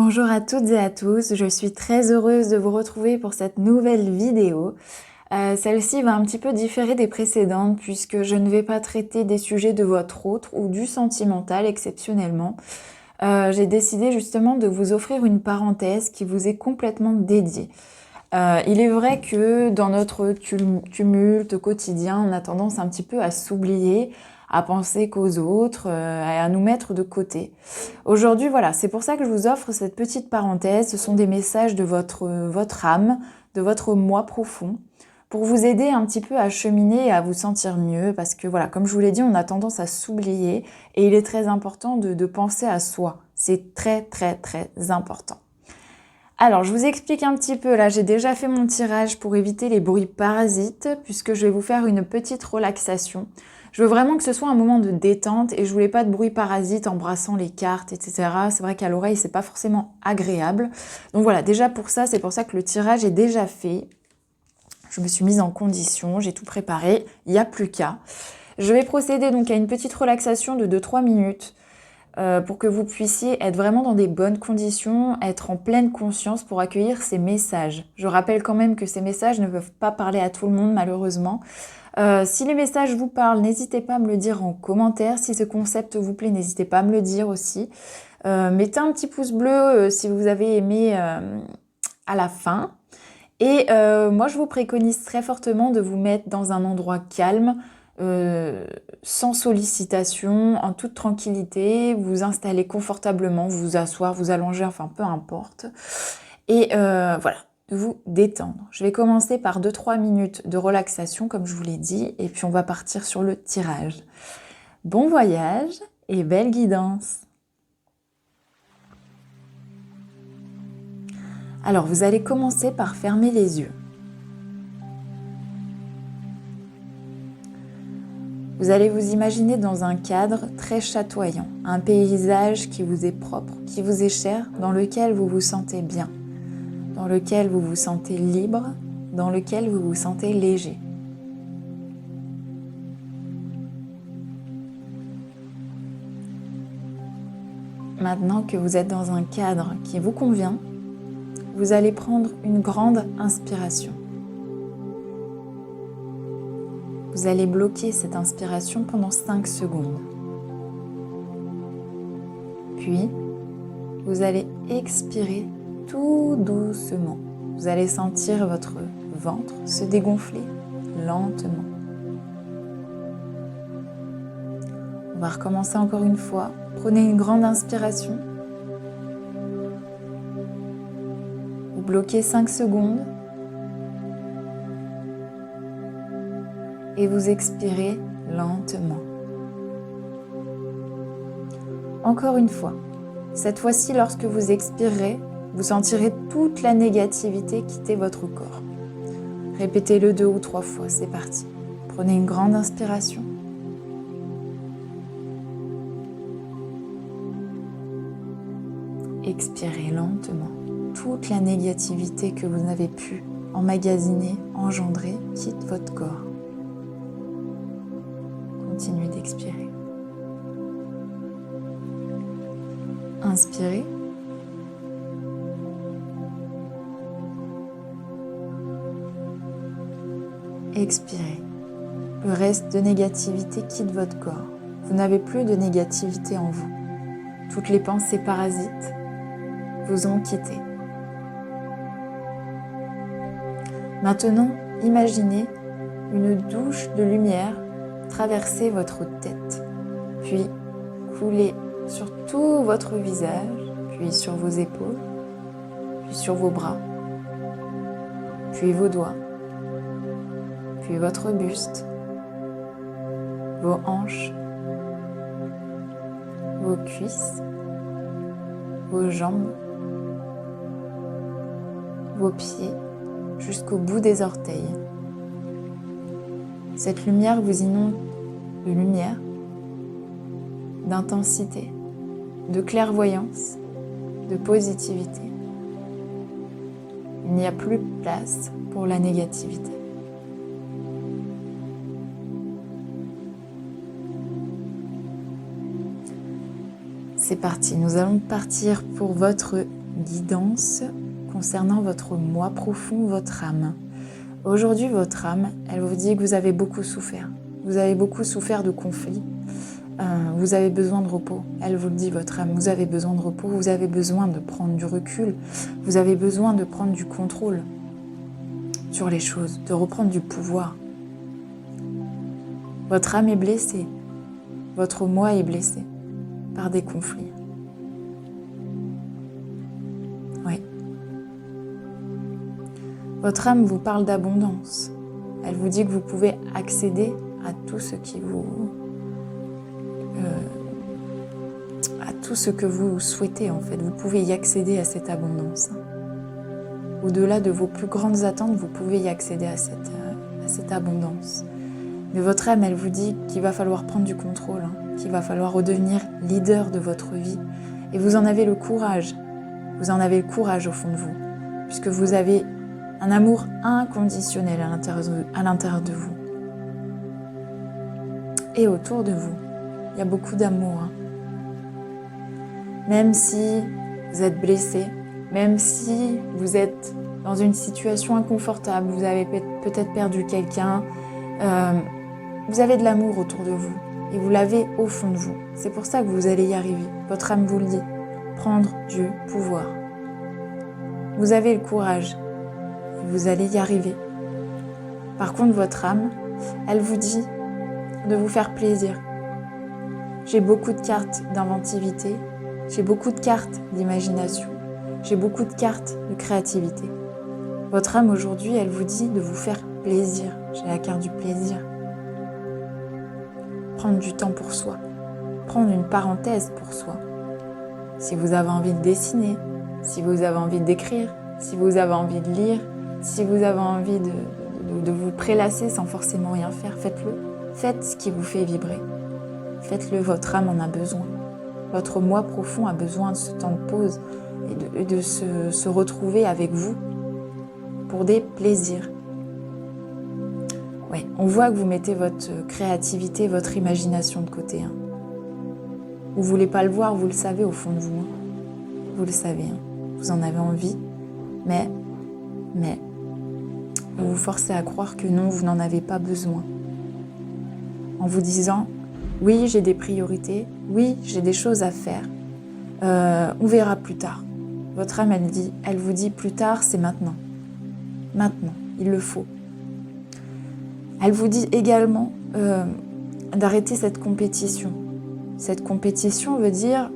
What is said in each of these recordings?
Bonjour à toutes et à tous, je suis très heureuse de vous retrouver pour cette nouvelle vidéo. Celle-ci va un petit peu différer des précédentes puisque je ne vais pas traiter des sujets de votre autre ou du sentimental exceptionnellement. J'ai décidé justement de vous offrir une parenthèse qui vous est complètement dédiée. Il est vrai que dans notre tumulte quotidien, on a tendance un petit peu à s'oublier, à penser qu'aux autres, à nous mettre de côté. Aujourd'hui, voilà, c'est pour ça que je vous offre cette petite parenthèse. Ce sont des messages de votre âme, de votre moi profond, pour vous aider un petit peu à cheminer et à vous sentir mieux. Parce que voilà, comme je vous l'ai dit, on a tendance à s'oublier et il est très important de penser à soi. C'est très très très important. Alors, je vous explique un petit peu. Là, j'ai déjà fait mon tirage pour éviter les bruits parasites, puisque je vais vous faire une petite relaxation. Je veux vraiment que ce soit un moment de détente et je voulais pas de bruit parasite en brassant les cartes, etc. C'est vrai qu'à l'oreille, c'est pas forcément agréable. Donc voilà, déjà pour ça, c'est pour ça que le tirage est déjà fait. Je me suis mise en condition, j'ai tout préparé, il n'y a plus qu'à. Je vais procéder donc à une petite relaxation de 2-3 minutes pour que vous puissiez être vraiment dans des bonnes conditions, être en pleine conscience pour accueillir ces messages. Je rappelle quand même que ces messages ne peuvent pas parler à tout le monde malheureusement. Si les messages vous parlent, n'hésitez pas à me le dire en commentaire. Si ce concept vous plaît, n'hésitez pas à me le dire aussi. Mettez un petit pouce bleu si vous avez aimé à la fin. Et moi, je vous préconise très fortement de vous mettre dans un endroit calme, sans sollicitation, en toute tranquillité, vous installer confortablement, vous asseoir, vous allonger, enfin peu importe. Et voilà, de vous détendre. Je vais commencer par 2-3 minutes de relaxation, comme je vous l'ai dit, et puis on va partir sur le tirage. Bon voyage et belle guidance! Alors, vous allez commencer par fermer les yeux. Vous allez vous imaginer dans un cadre très chatoyant, un paysage qui vous est propre, qui vous est cher, dans lequel vous vous sentez bien, dans lequel vous vous sentez libre, dans lequel vous vous sentez léger. Maintenant que vous êtes dans un cadre qui vous convient, vous allez prendre une grande inspiration. Vous allez bloquer cette inspiration pendant 5 secondes. Puis, vous allez expirer tout doucement. Vous allez sentir votre ventre se dégonfler lentement. On va recommencer encore une fois. Prenez une grande inspiration. Vous bloquez 5 secondes. Et vous expirez lentement. Encore une fois. Cette fois-ci, lorsque vous expirerez, vous sentirez toute la négativité quitter votre corps. Répétez-le 2 ou 3 fois, c'est parti. Prenez une grande inspiration. Expirez lentement. Toute la négativité que vous n'avez pu emmagasiner, engendrer, quitte votre corps. Continuez d'expirer. Inspirez. Expirez. Le reste de négativité quitte votre corps. Vous n'avez plus de négativité en vous. Toutes les pensées parasites vous ont quitté. Maintenant, imaginez une douche de lumière traverser votre tête, puis couler sur tout votre visage, puis sur vos épaules, puis sur vos bras, puis vos doigts, puis votre buste, vos hanches, vos cuisses, vos jambes, vos pieds, jusqu'au bout des orteils. Cette lumière vous inonde de lumière, d'intensité, de clairvoyance, de positivité. Il n'y a plus place pour la négativité. C'est parti, nous allons partir pour votre guidance concernant votre moi profond, votre âme. Aujourd'hui, votre âme, elle vous dit que vous avez beaucoup souffert. Vous avez beaucoup souffert de conflits. Vous avez besoin de repos. Elle vous le dit, votre âme, vous avez besoin de repos, vous avez besoin de prendre du recul, vous avez besoin de prendre du contrôle sur les choses, de reprendre du pouvoir. Votre âme est blessée, votre moi est blessé par des conflits. Oui. Votre âme vous parle d'abondance. Elle vous dit que vous pouvez accéder à tout ce qui vous... à tout ce que vous souhaitez en fait. Vous pouvez y accéder à cette abondance. Au-delà de vos plus grandes attentes, vous pouvez y accéder à cette abondance. Mais votre âme, elle vous dit qu'il va falloir prendre du contrôle, qu'il va falloir redevenir leader de votre vie. Et vous en avez le courage. Vous en avez le courage au fond de vous. Puisque vous avez un amour inconditionnel à l'intérieur de vous. Et autour de vous, il y a beaucoup d'amour. Même si vous êtes blessé, même si vous êtes dans une situation inconfortable, vous avez peut-être perdu quelqu'un, vous avez de l'amour autour de vous et vous l'avez au fond de vous. C'est pour ça que vous allez y arriver. Votre âme vous le dit. Prendre du pouvoir. Vous avez le courage et vous allez y arriver. Par contre, votre âme, elle vous dit de vous faire plaisir. J'ai beaucoup de cartes d'inventivité, j'ai beaucoup de cartes d'imagination, j'ai beaucoup de cartes de créativité. Votre âme aujourd'hui, elle vous dit de vous faire plaisir. J'ai la carte du plaisir. Prendre du temps pour soi, prendre une parenthèse pour soi. Si vous avez envie de dessiner, si vous avez envie d'écrire, si vous avez envie de lire, si vous avez envie de vous prélasser sans forcément rien faire, faites-le. Faites ce qui vous fait vibrer. Faites-le, votre âme en a besoin. Votre moi profond a besoin de ce temps de pause et de se retrouver avec vous pour des plaisirs. Ouais, on voit que vous mettez votre créativité, votre imagination de côté. Vous ne voulez pas le voir, vous le savez au fond de vous. Vous le savez, vous en avez envie, mais vous vous forcez à croire que non, vous n'en avez pas besoin. En vous disant, oui, j'ai des priorités, oui, j'ai des choses à faire, on verra plus tard. Votre âme, elle vous dit, plus tard, c'est maintenant. Maintenant, il le faut. Elle vous dit également d'arrêter cette compétition. Cette compétition veut dire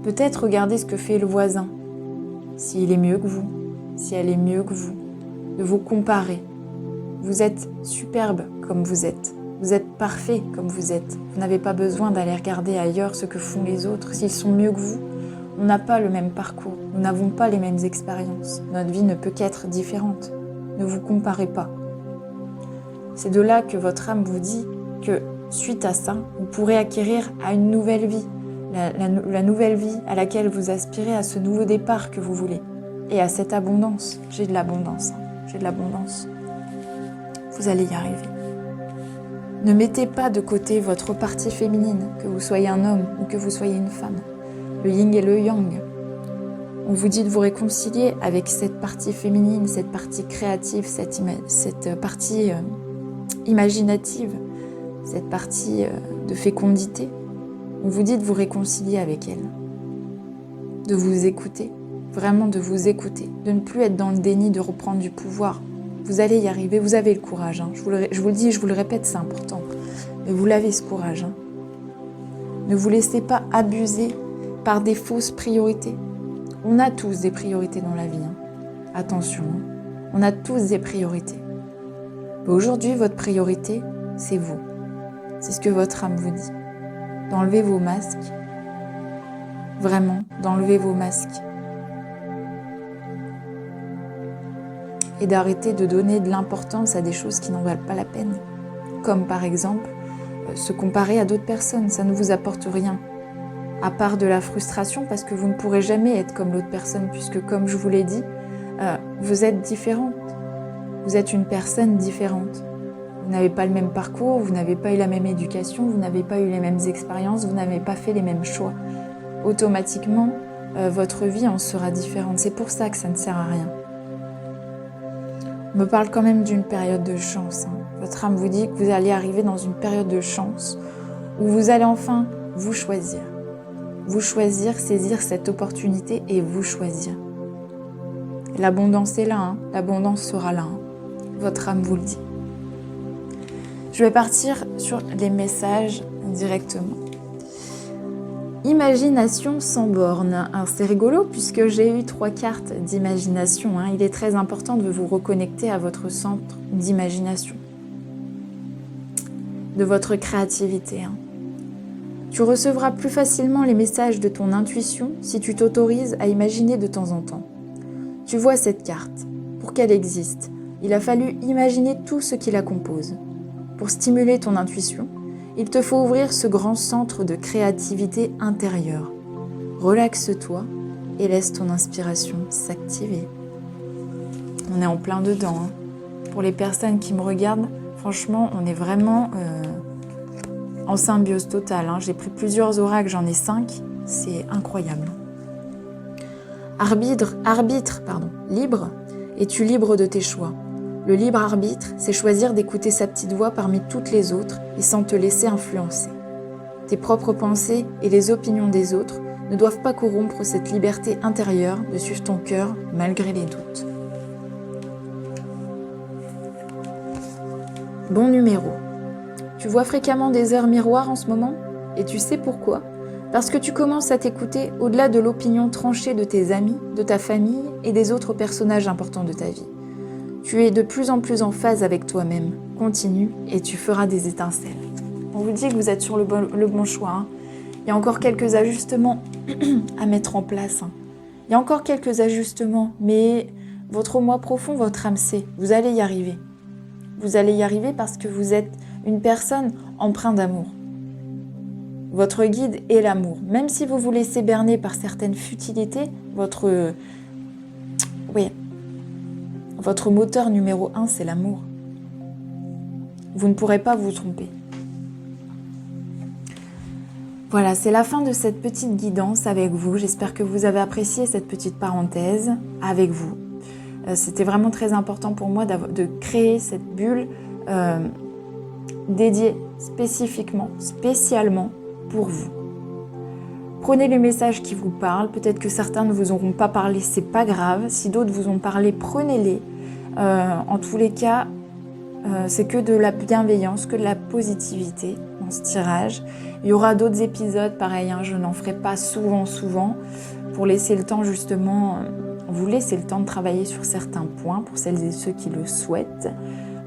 peut-être regarder ce que fait le voisin, s'il est mieux que vous, si elle est mieux que vous, de vous comparer. Vous êtes superbe comme vous êtes. Vous êtes parfait comme vous êtes. Vous n'avez pas besoin d'aller regarder ailleurs ce que font les autres. S'ils sont mieux que vous, on n'a pas le même parcours. Nous n'avons pas les mêmes expériences. Notre vie ne peut qu'être différente. Ne vous comparez pas. C'est de là que votre âme vous dit que, suite à ça, vous pourrez acquérir à une nouvelle vie. La nouvelle vie à laquelle vous aspirez, à ce nouveau départ que vous voulez. Et à cette abondance. J'ai de l'abondance. J'ai de l'abondance. Vous allez y arriver. Ne mettez pas de côté votre partie féminine, que vous soyez un homme ou que vous soyez une femme. Le yin et le yang. On vous dit de vous réconcilier avec cette partie féminine, cette partie créative, cette partie imaginative, cette partie de fécondité. On vous dit de vous réconcilier avec elle, de vous écouter, vraiment de vous écouter, de ne plus être dans le déni, de reprendre du pouvoir. Vous allez y arriver, vous avez le courage. Je vous le dis, je vous le répète, c'est important. Mais vous l'avez ce courage. Ne vous laissez pas abuser par des fausses priorités. On a tous des priorités dans la vie. Attention, on a tous des priorités. Mais aujourd'hui, votre priorité, c'est vous. C'est ce que votre âme vous dit. D'enlever vos masques. Vraiment, d'enlever vos masques. Et d'arrêter de donner de l'importance à des choses qui n'en valent pas la peine. Comme par exemple, se comparer à d'autres personnes, ça ne vous apporte rien. À part de la frustration, parce que vous ne pourrez jamais être comme l'autre personne, puisque comme je vous l'ai dit, vous êtes différente. Vous êtes une personne différente. Vous n'avez pas le même parcours, vous n'avez pas eu la même éducation, vous n'avez pas eu les mêmes expériences, vous n'avez pas fait les mêmes choix. Automatiquement, votre vie en sera différente. C'est pour ça que ça ne sert à rien. On me parle quand même d'une période de chance. Votre âme vous dit que vous allez arriver dans une période de chance où vous allez enfin vous choisir. Vous choisir, saisir cette opportunité et vous choisir. L'abondance est là, l'abondance sera là. Votre âme vous le dit. Je vais partir sur les messages directement. Imagination sans borne. Alors, c'est rigolo puisque j'ai eu 3 cartes d'imagination. Il est très important de vous reconnecter à votre centre d'imagination, de votre créativité. Tu recevras plus facilement les messages de ton intuition si tu t'autorises à imaginer de temps en temps. Tu vois cette carte. Pour qu'elle existe, il a fallu imaginer tout ce qui la compose. Pour stimuler ton intuition, il te faut ouvrir ce grand centre de créativité intérieure. Relaxe-toi et laisse ton inspiration s'activer. On est en plein dedans. Pour les personnes qui me regardent, franchement, on est vraiment en symbiose totale. J'ai pris plusieurs oracles, j'en ai 5. C'est incroyable. Arbitre, libre, es-tu libre de tes choix? Le libre arbitre, c'est choisir d'écouter sa petite voix parmi toutes les autres et sans te laisser influencer. Tes propres pensées et les opinions des autres ne doivent pas corrompre cette liberté intérieure de suivre ton cœur malgré les doutes. Bon numéro. Tu vois fréquemment des heures miroirs en ce moment? Et tu sais pourquoi? Parce que tu commences à t'écouter au-delà de l'opinion tranchée de tes amis, de ta famille et des autres personnages importants de ta vie. Tu es de plus en plus en phase avec toi-même. Continue et tu feras des étincelles. On vous dit que vous êtes sur le bon choix. Il y a encore quelques ajustements à mettre en place. Il y a encore quelques ajustements, mais votre moi profond, votre âme sait, vous allez y arriver. Vous allez y arriver parce que vous êtes une personne empreinte d'amour. Votre guide est l'amour. Même si vous vous laissez berner par certaines futilités, votre moteur numéro 1, c'est l'amour. Vous ne pourrez pas vous tromper. Voilà, c'est la fin de cette petite guidance avec vous. J'espère que vous avez apprécié cette petite parenthèse avec vous. C'était vraiment très important pour moi de créer cette bulle dédiée spécialement pour vous. Prenez les messages qui vous parlent. Peut-être que certains ne vous auront pas parlé, c'est pas grave. Si d'autres vous ont parlé, prenez-les. En tous les cas, c'est que de la bienveillance, que de la positivité dans ce tirage. Il y aura d'autres épisodes, pareil, je n'en ferai pas souvent, pour laisser le temps justement, vous laisser le temps de travailler sur certains points pour celles et ceux qui le souhaitent.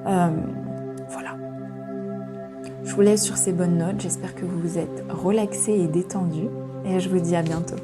Voilà. Je vous laisse sur ces bonnes notes. J'espère que vous vous êtes relaxés et détendus. Et je vous dis à bientôt.